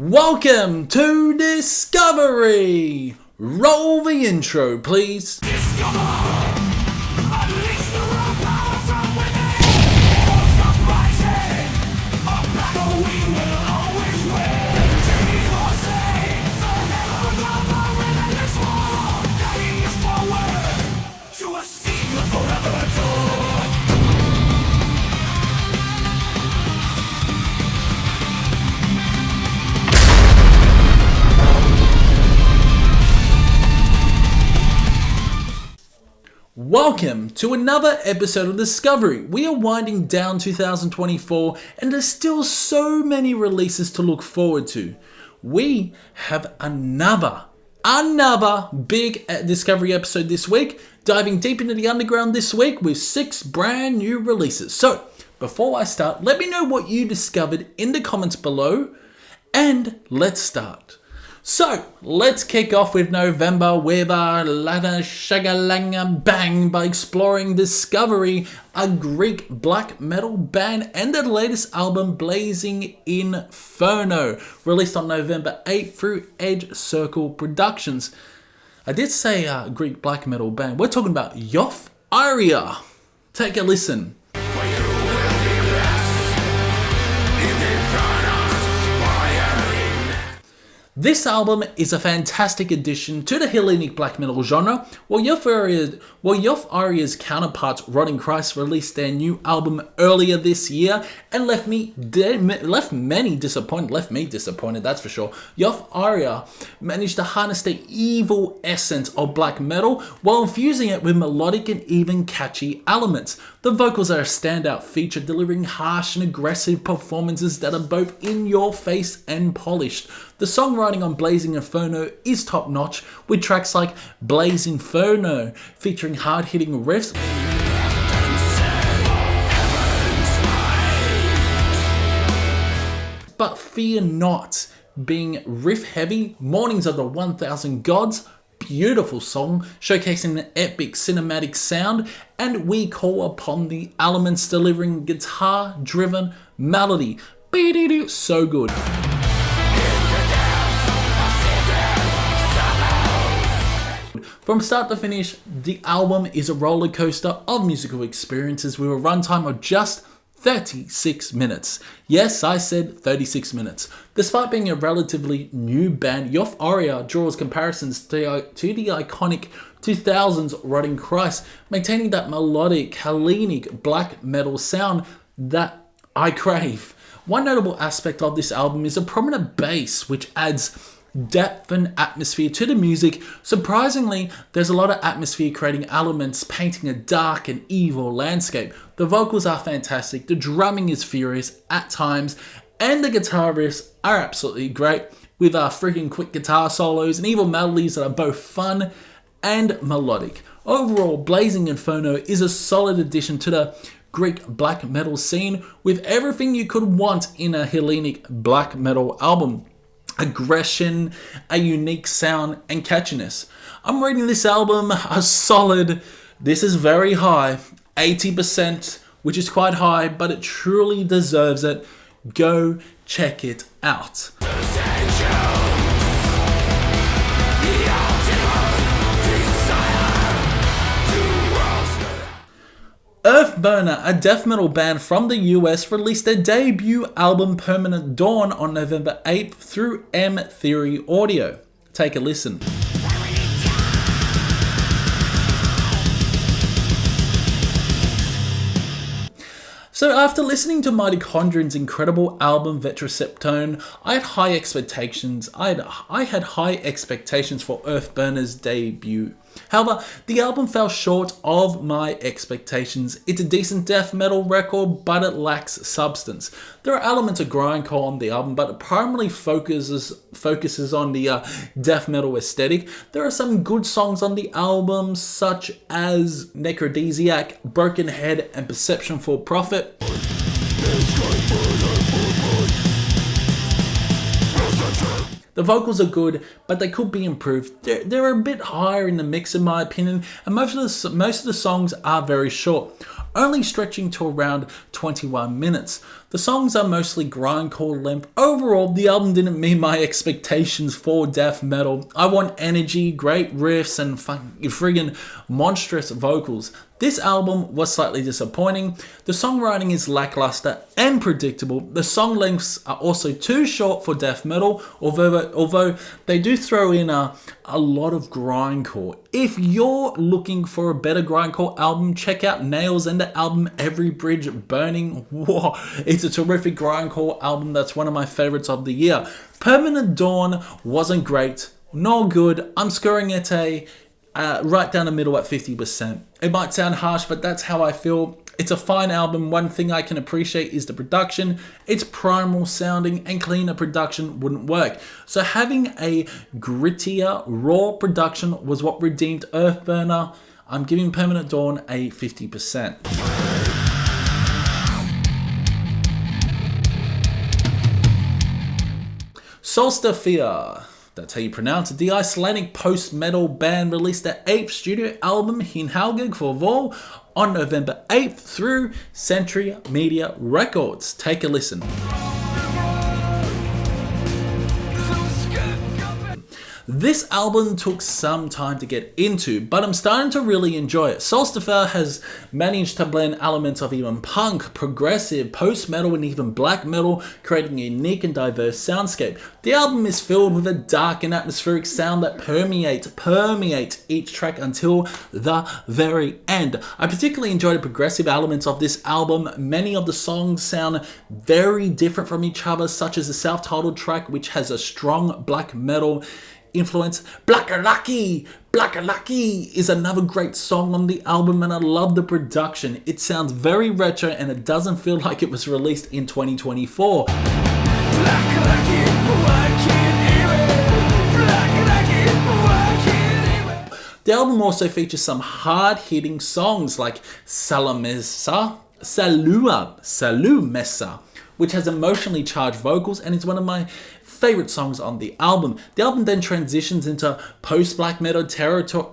Welcome to Discovery! Roll the intro, please. Welcome to another episode of Discovery. We are winding down 2024 and there's still so many releases to look forward to. We have another big Discovery episode this week, diving deep into the underground this week with 6 brand new releases. So, before I start, let me know what you discovered in the comments below and let's start. So, let's kick off with November with our Lada Shagalanga Bang by exploring Discovery, a Greek black metal band, and their latest album Blazing Inferno, released on November 8th through Edge Circle Productions. I did say Greek black metal band. We're talking about Yoth Iria. Take a listen. This album is a fantastic addition to the Hellenic black metal genre. While Yoth Iria's counterparts Rotting Christ released their new album earlier this year and left me disappointed, that's for sure. Yoth Iria managed to harness the evil essence of black metal while infusing it with melodic and even catchy elements. The vocals are a standout feature, delivering harsh and aggressive performances that are both in your face and polished. The songwriting on Blazing Inferno is top notch, with tracks like Blaze Inferno featuring hard-hitting riffs. But fear not, being riff-heavy, Mornings of the 1000 Gods, beautiful song showcasing an epic cinematic sound, and We Call Upon the Elements delivering guitar-driven melody. So good. From start to finish, the album is a roller coaster of musical experiences with a runtime of just 36 minutes. Yes, I said 36 minutes. Despite being a relatively new band, Yoth Iria draws comparisons to the iconic 2000s Rotting Christ, maintaining that melodic Hellenic black metal sound that I crave. One notable aspect of this album is a prominent bass, which adds depth and atmosphere to the music. Surprisingly, there's a lot of atmosphere creating elements, painting a dark and evil landscape. The vocals are fantastic, the drumming is furious at times, and the guitar riffs are absolutely great, with freaking quick guitar solos and evil melodies that are both fun and melodic. Overall, Blazing Inferno is a solid addition to the Greek black metal scene, with everything you could want in a Hellenic black metal album. Aggression, a unique sound, and catchiness. I'm rating this album a solid, this is very high, 80%, which is quite high, but it truly deserves it. Go check it out. Earthburner, a death metal band from the US, released their debut album Permanent Dawn on November 8th through M Theory Audio. Take a listen. So after listening to Mitochondrian's incredible album Vetroseptone, I had high expectations. I had high expectations for Earthburner's debut. However, the album fell short of my expectations. It's a decent death metal record, but it lacks substance. There are elements of grindcore on the album, but it primarily focuses on the death metal aesthetic. There are some good songs on the album, such as Necrodesiac, Broken Head, and Perception for Profit. The vocals are good, but they could be improved. They're a bit higher in the mix in my opinion, and most of the songs are very short, only stretching to around 21 minutes. The songs are mostly grindcore length. Overall, the album didn't meet my expectations for death metal. I want energy, great riffs, and friggin' monstrous vocals. This album was slightly disappointing. The songwriting is lackluster and predictable. The song lengths are also too short for death metal, although they do throw in a lot of grindcore. If you're looking for a better grindcore album, check out Nails and the album Every Bridge Burning. Whoa, it's a terrific grindcore album that's one of my favorites of the year. Permanent Dawn wasn't great, nor good. I'm scoring it right down the middle at 50%. It might sound harsh, but that's how I feel. It's a fine album. One thing I can appreciate is the production. It's primal sounding, and cleaner production wouldn't work. So having a grittier, raw production was what redeemed Earthburner. I'm giving Permanent Dawn a 50%. Sólstafir, that's how you pronounce it. The Icelandic post-metal band released their 8th studio album, in Helga, Kvol, on November 8th through Century Media Records. Take a listen. This album took some time to get into, but I'm starting to really enjoy it. Sólstafir has managed to blend elements of even punk, progressive, post-metal, and even black metal, creating a unique and diverse soundscape. The album is filled with a dark and atmospheric sound that permeates each track until the very end. I particularly enjoy the progressive elements of this album. Many of the songs sound very different from each other, such as the self-titled track, which has a strong black metal influence. Blacker Lucky is another great song on the album, and I love the production. It sounds very retro and it doesn't feel like it was released in 2024. The album also features some hard-hitting songs like Salumessa, which has emotionally charged vocals and is one of my favorite songs on the album. The album then transitions into post-black metal territory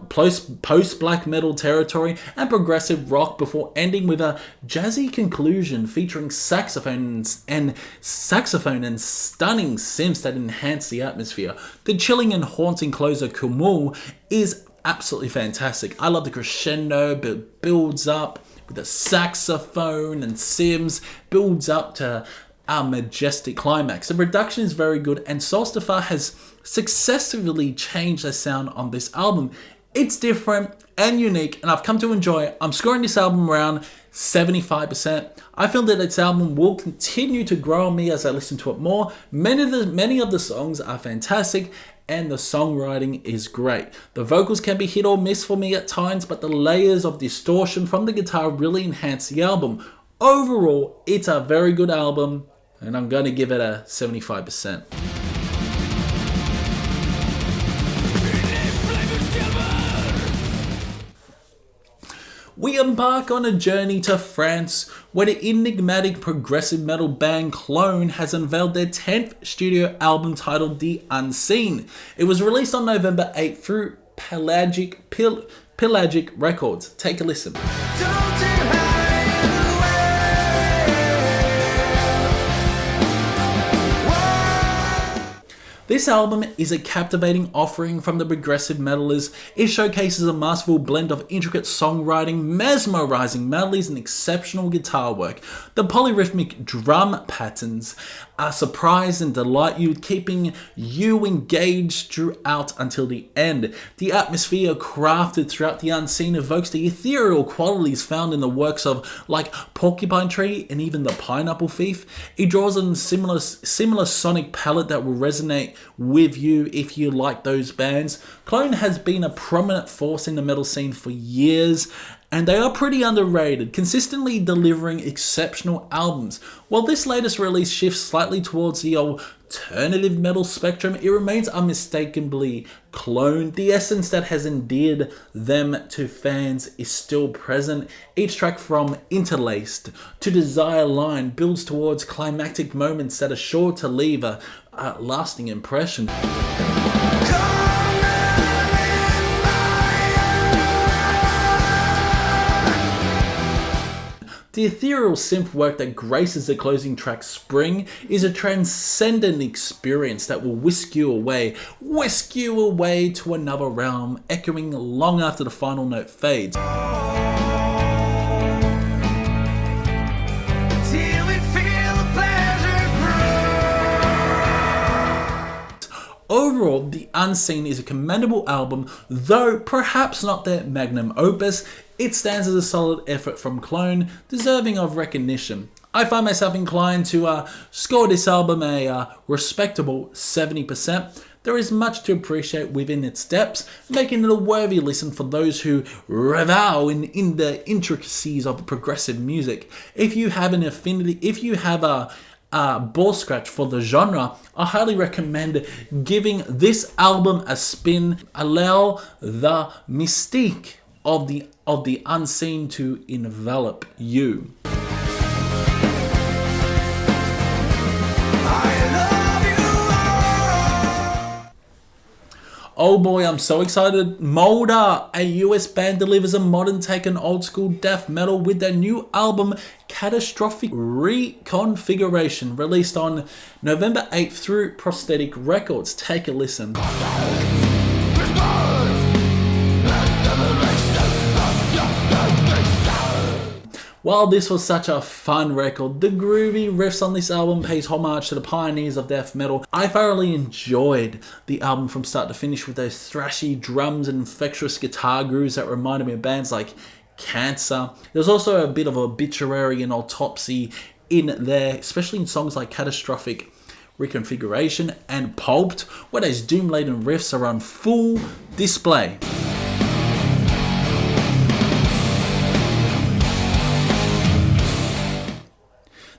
and progressive rock before ending with a jazzy conclusion featuring saxophone and stunning synths that enhance the atmosphere. The chilling and haunting closer Kvol is absolutely fantastic. I love the crescendo, but it builds up with a saxophone and Sims, builds up to our majestic climax. The production is very good, and Sólstafir has successfully changed the sound on this album. It's different and unique, and I've come to enjoy it. I'm scoring this album around 75%. I feel that this album will continue to grow on me as I listen to it more. Many of the songs are fantastic, and the songwriting is great. The vocals can be hit or miss for me at times, but the layers of distortion from the guitar really enhance the album. Overall, it's a very good album, and I'm going to give it a 75%. We embark on a journey to France, where the enigmatic progressive metal band Klone has unveiled their 10th studio album titled The Unseen. It was released on November 8th through Pelagic Records. Take a listen. This album is a captivating offering from the progressive metalers. It showcases a masterful blend of intricate songwriting, mesmerizing melodies, and exceptional guitar work. The polyrhythmic drum patterns are surprise and delight you, keeping you engaged throughout until the end. The atmosphere crafted throughout The Unseen evokes the ethereal qualities found in the works of like Porcupine Tree and even The Pineapple Thief. It draws on similar sonic palette that will resonate with you if you like those bands. Klone has been a prominent force in the metal scene for years, and they are pretty underrated, consistently delivering exceptional albums. While this latest release shifts slightly towards the alternative metal spectrum, it remains unmistakably Klone. The essence that has endeared them to fans is still present. Each track, from Interlaced to Desire Line, builds towards climactic moments that are sure to leave a lasting impression. The ethereal synth work that graces the closing track Spring is a transcendent experience that will whisk you away to another realm, echoing long after the final note fades. Overall, The Unseen is a commendable album, though perhaps not their magnum opus. It stands as a solid effort from Klone, deserving of recognition. I find myself inclined to score this album a respectable 70%. There is much to appreciate within its depths, making it a worthy listen for those who revel in the intricacies of progressive music. If you have an affinity, if you have a ball scratch for the genre, I highly recommend giving this album a spin. Allow the mystique of the unseen to envelop you. Oh boy, I'm so excited. Molder, a US band, delivers a modern take on old school death metal with their new album Catastrophic Reconfiguration, released on November 8th through Prosthetic Records. Take a listen. While this was such a fun record, the groovy riffs on this album pays homage to the pioneers of death metal. I thoroughly enjoyed the album from start to finish with those thrashy drums and infectious guitar grooves that reminded me of bands like Cancer. There's also a bit of obituary and autopsy in there, especially in songs like Catastrophic Reconfiguration and Pulped, where those doom-laden riffs are on full display.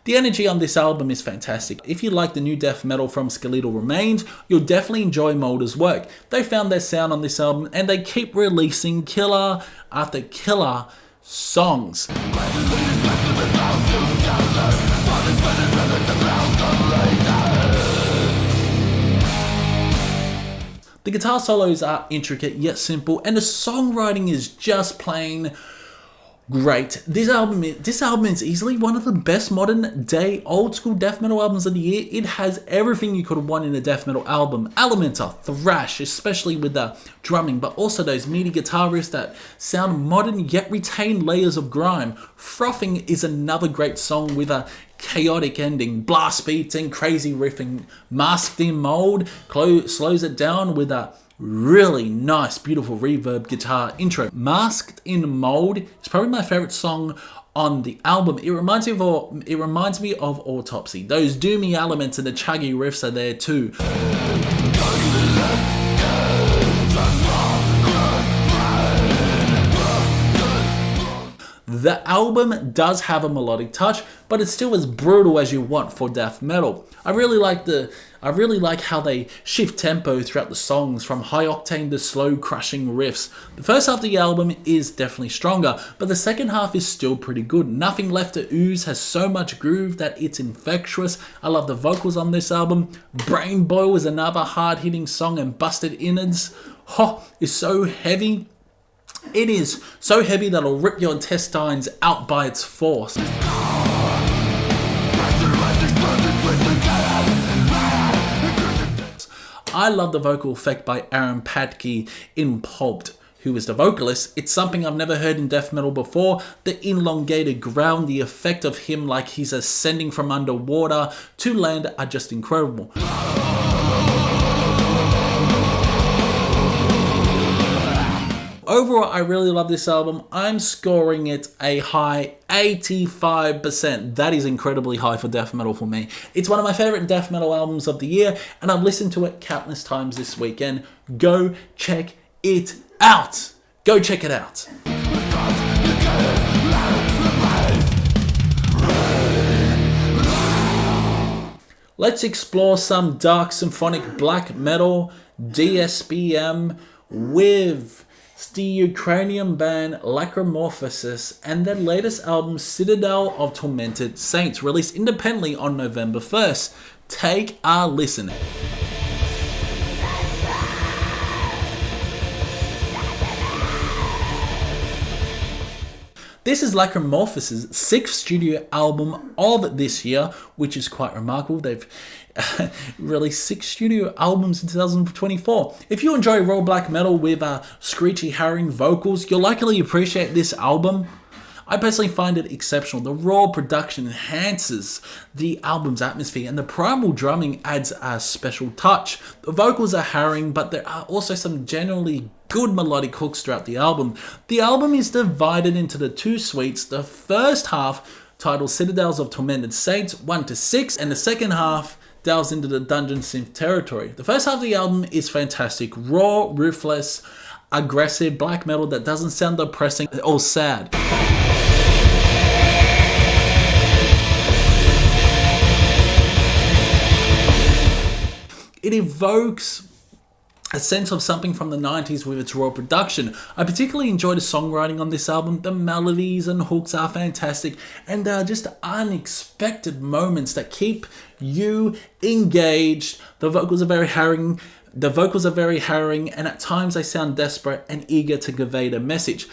The energy on this album is fantastic. If you like the new death metal from Skeletal Remains, you'll definitely enjoy Molder's work. They found their sound on this album and they keep releasing killer after killer songs. The guitar solos are intricate yet simple, and the songwriting is just plain great. This album is easily one of the best modern day old school death metal albums of the year. It has everything you could want in a death metal album. Elements of thrash, especially with the drumming, but also those meaty guitar riffs that sound modern yet retain layers of grime. Frothing is another great song with a chaotic ending, blast beats and crazy riffing. Masked in Mold slows it down with a really nice, beautiful reverb guitar intro. Masked in Mold is probably my favorite song on the album. It reminds me of Autopsy. Those doomy elements and the chuggy riffs are there too. The album does have a melodic touch, but it's still as brutal as you want for death metal. I really like how they shift tempo throughout the songs, from high octane to slow crushing riffs. The first half of the album is definitely stronger, but the second half is still pretty good. Nothing Left to Ooze has so much groove that it's infectious. I love the vocals on this album. Brain Boil is another hard hitting song, and Busted Innards is so heavy. It is so heavy that it'll rip your intestines out by its force. I love the vocal effect by Aaron Padkey in Pulped, who is the vocalist. It's something I've never heard in death metal before. The elongated growl, the effect of him like he's ascending from underwater to land are just incredible. Overall, I really love this album. I'm scoring it a high 85%. That is incredibly high for death metal for me. It's one of my favorite death metal albums of the year, and I've listened to it countless times this weekend. Go check it out. Go check it out. Let's explore some dark symphonic black metal DSPM with the Ukrainian band Lacrimorphosis and their latest album Citadel of Tormented Saints, released independently on November 1st. Take a listen. This is Lacrimorphosis' 6th studio album of this year, which is quite remarkable. They've released 6 studio albums in 2024. If you enjoy raw black metal with screechy, harrowing vocals, you'll likely appreciate this album. I personally find it exceptional. The raw production enhances the album's atmosphere, and the primal drumming adds a special touch. The vocals are harrowing, but there are also some generally good melodic hooks throughout the album. The album is divided into the 2 suites. The first half, titled Citadels of Tormented Saints 1-6, and the second half delves into the dungeon synth territory. The first half of the album is fantastic. Raw, ruthless, aggressive black metal that doesn't sound depressing or sad. It evokes a sense of something from the 90s with its raw production. I particularly enjoy the songwriting on this album. The melodies and hooks are fantastic, and just unexpected moments that keep you engaged. The vocals are very harrowing. And at times they sound desperate and eager to convey the message.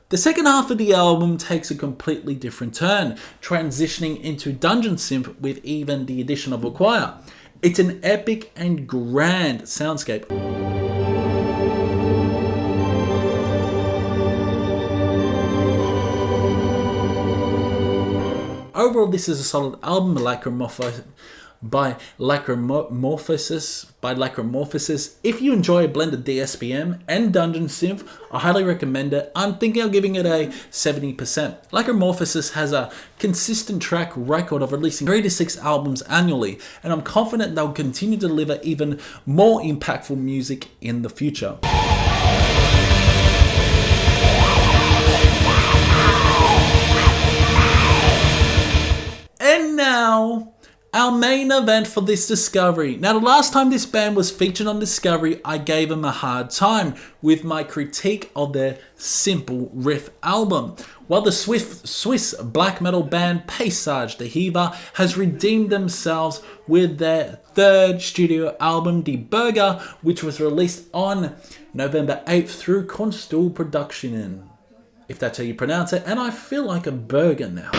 The second half of the album takes a completely different turn, transitioning into dungeon synth with even the addition of a choir. It's an epic and grand soundscape. Overall, this is a solid album by Lacrimorphosis. If you enjoy a blend of DSPM and dungeon synth, I highly recommend it. I'm thinking of giving it a 70%. Lacrimorphosis has a consistent track record of releasing 3 to 6 albums annually, and I'm confident they'll continue to deliver even more impactful music in the future. And now, our main event for this Discovery. Now, the last time this band was featured on Discovery, I gave them a hard time with my critique of their Simple Riff album. While the Swiss black metal band Paysage has redeemed themselves with their 3rd studio album, Berge, which was released on November 8th through Constul Production, if that's how you pronounce it, and I feel like a burger now.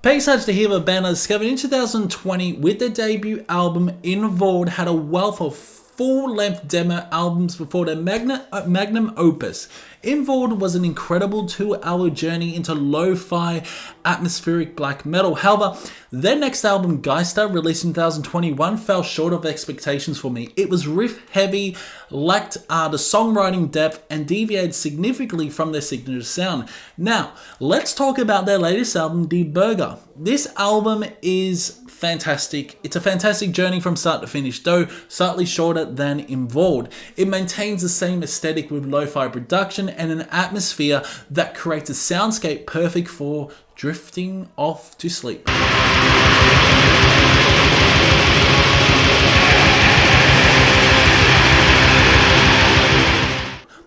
Paysage band I discovered in 2020 with their debut album Inferno had a wealth of full-length demo albums before their magnum opus. Inferno was an incredible 2-hour journey into lo-fi atmospheric black metal. However, their next album, Geister, released in 2021, fell short of expectations for me. It was riff-heavy, lacked the songwriting depth, and deviated significantly from their signature sound. Now, let's talk about their latest album, Berge. This album is fantastic. It's a fantastic journey from start to finish, though slightly shorter than Involved. It maintains the same aesthetic with lo-fi production and an atmosphere that creates a soundscape perfect for drifting off to sleep.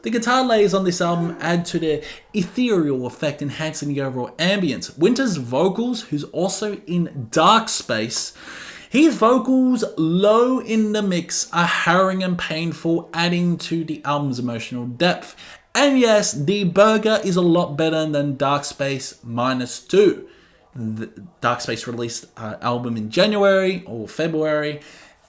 The guitar layers on this album add to the ethereal effect, enhancing the overall ambience. Winter's vocals, who's also in Dark Space, his vocals low in the mix are harrowing and painful, adding to the album's emotional depth. And yes, Berge is a lot better than Dark Space -2. The Dark Space released an album in January or February,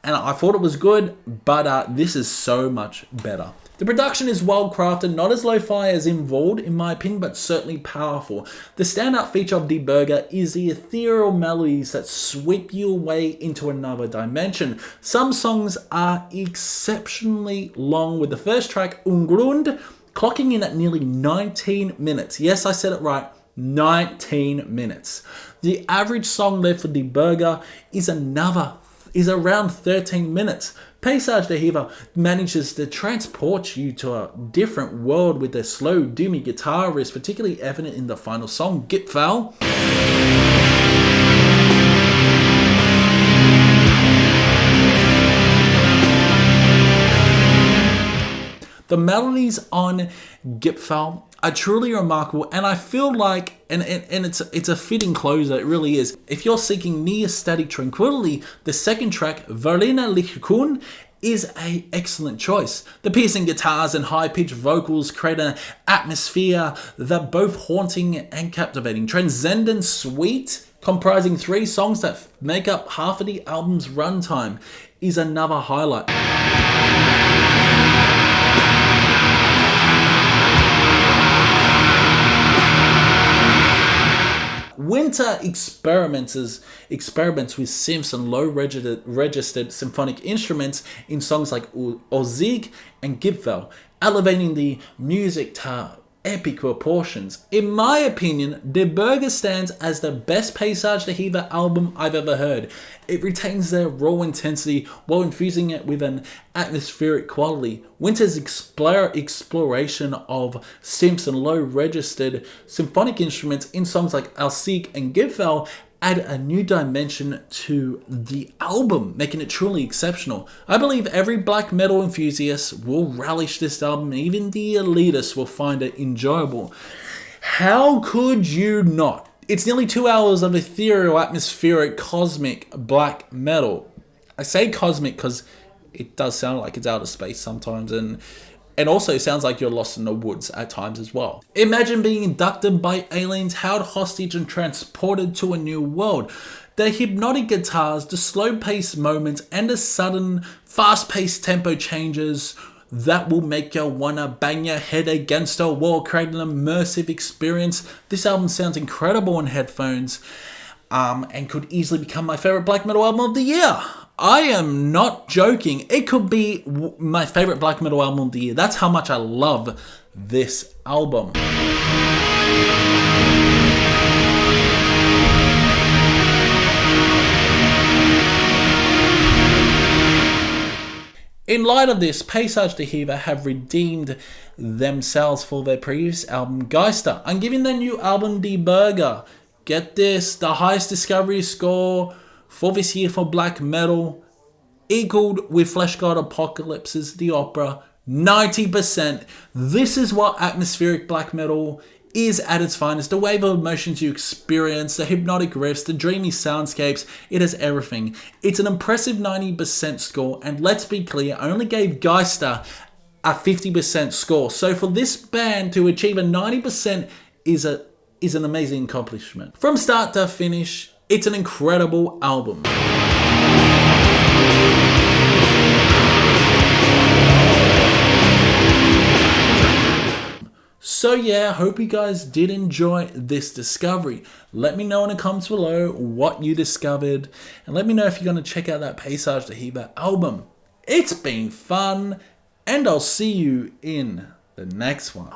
and I thought it was good, but this is so much better. The production is well crafted, not as lo-fi as Involved in my opinion, but certainly powerful. The standout feature of Berge is the ethereal melodies that sweep you away into another dimension. Some songs are exceptionally long, with the first track, Ungrund, clocking in at nearly 19 minutes. Yes, I said it right, 19 minutes. The average song length for Berge is around 13 minutes. Paysage manages to transport you to a different world with their slow, doomy guitar riffs, particularly evident in the final song, Kvol. The melodies on Kvol are truly remarkable, and I feel like, and it's a fitting closer, it really is. If you're seeking near-static tranquility, the second track, Verlina Lichkun, is an excellent choice. The piercing guitars and high-pitched vocals create an atmosphere that both haunting and captivating. Transcendent Suite, comprising 3 songs that make up half of the album's runtime, is another highlight. Winter experiments with synths and low-registered symphonic instruments in songs like Ozig and Gipfel, elevating the music to epic proportions. In my opinion, the Berge stands as the best Paysage the Heaver album I've ever heard. It retains their raw intensity while infusing it with an atmospheric quality. Winter's exploration of synths and low-registered symphonic instruments in songs like Alsik and Gipfel add a new dimension to the album, making it truly exceptional. I believe every black metal enthusiast will relish this album, even the elitists will find it enjoyable. How could you not? It's nearly 2 hours of ethereal, atmospheric, cosmic black metal. I say cosmic because it does sound like it's out of space sometimes, and also sounds like you're lost in the woods at times as well. Imagine being abducted by aliens, held hostage and transported to a new world. The hypnotic guitars, the slow-paced moments, and the sudden, fast-paced tempo changes that will make you wanna bang your head against a wall, creating an immersive experience. This album sounds incredible on headphones, and could easily become my favorite black metal album of the year. I am not joking. It could be my favorite black metal album of the year. That's how much I love this album. In light of this, Paysage the Heaver have redeemed themselves for their previous album, Geister. I'm giving their new album, Die Berge. Get this, the highest discovery score for this year for black metal, equaled with Flesh God Apocalypse's The Opera, 90%. This is what atmospheric black metal is at its finest. The wave of emotions you experience, the hypnotic riffs, the dreamy soundscapes, it has everything. It's an impressive 90% score, and let's be clear, I only gave Geister a 50% score. So for this band to achieve a 90% is an amazing accomplishment. From start to finish, it's an incredible album. So yeah, I hope you guys did enjoy this discovery. Let me know in the comments below what you discovered, and let me know if you're going to check out that Paysage the Heaver album. It's been fun, and I'll see you in the next one.